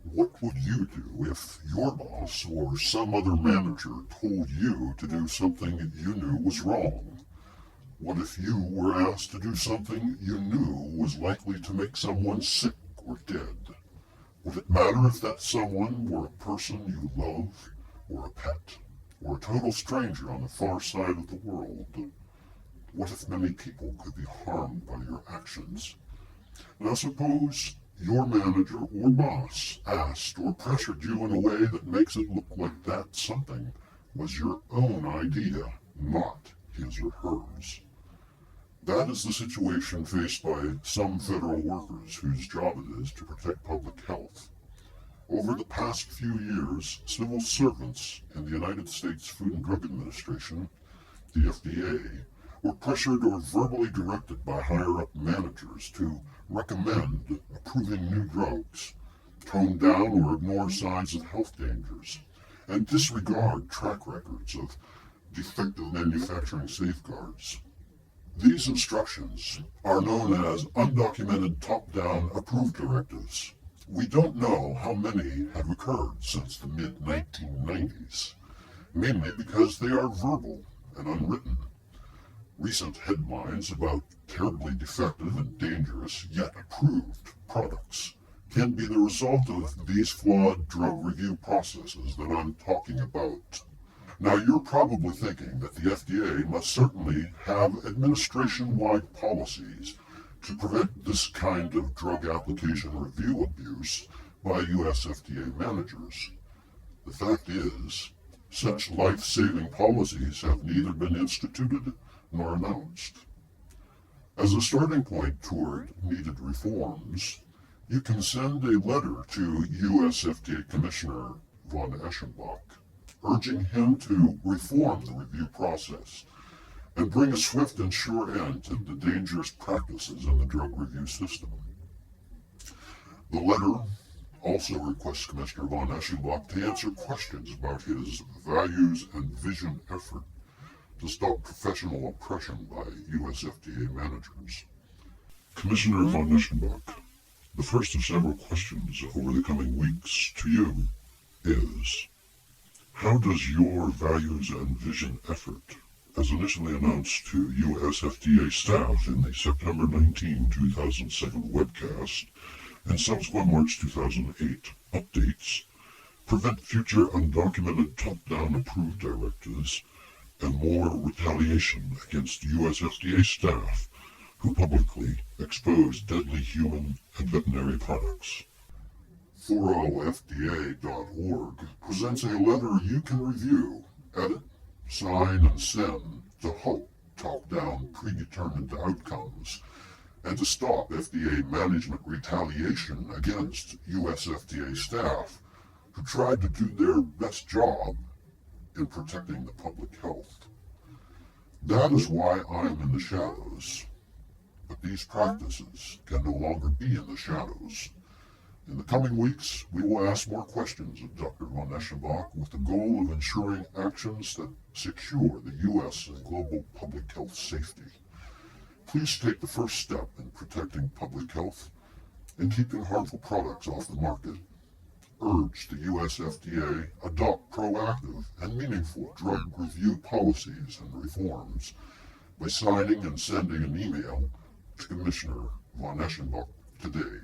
What would you do if your boss or some other manager told you to do something you knew was wrong? What if you were asked to do something you knew was likely to make someone sick or dead? Would it matter if that someone were a person you love, or a pet, or a total stranger on the far side of the world? What if many people could be harmed by your actions? Now suppose your manager or boss asked or pressured you in a way that makes it look like that something was your own idea, not his or hers. That is the situation faced by some federal workers whose job it is to protect public health. Over the past few years, civil servants in the United States Food and Drug Administration, the FDA, were pressured or verbally directed by higher-up managers to recommend approving new drugs, tone down or ignore signs of health dangers, and disregard track records of defective manufacturing safeguards. These instructions are known as undocumented top-down approved directives. We don't know how many have occurred since the mid-1990s, mainly because they are verbal and unwritten. Recent headlines about terribly defective and dangerous yet approved products can be the result of these flawed drug review processes that I'm talking about. Now you're probably thinking that the FDA must certainly have administration-wide policies to prevent this kind of drug application review abuse by US FDA managers. The fact is, such life-saving policies have neither been instituted nor announced. As a starting point toward needed reforms, you can send a letter to US FDA Commissioner von Eschenbach, urging him to reform the review process and bring a swift and sure end to the dangerous practices in the drug review system. The letter also requests Commissioner von Eschenbach to answer questions about his values and vision effort to stop professional oppression by US FDA managers. Commissioner von Eschenbach, the first of several questions over the coming weeks to you is, how does your values and vision effort, as initially announced to US FDA staff in the September 19, 2007 webcast and subsequent March 2008 updates, prevent future undocumented top-down approved directives and more retaliation against US FDA staff who publicly expose deadly human and veterinary products? 40fda.org presents a letter you can review, edit, sign, and send to halt top-down predetermined outcomes and to stop FDA management retaliation against US FDA staff who tried to do their best job in protecting the public health. That is why I'm in the shadows. But these practices can no longer be in the shadows. In the coming weeks, we will ask more questions of Dr. von Eschenbach with the goal of ensuring actions that secure the U.S. and global public health safety. Please take the first step in protecting public health and keeping harmful products off the market. Urge the U.S. FDA adopt proactive and meaningful drug review policies and reforms by signing and sending an email to Commissioner von Eschenbach today.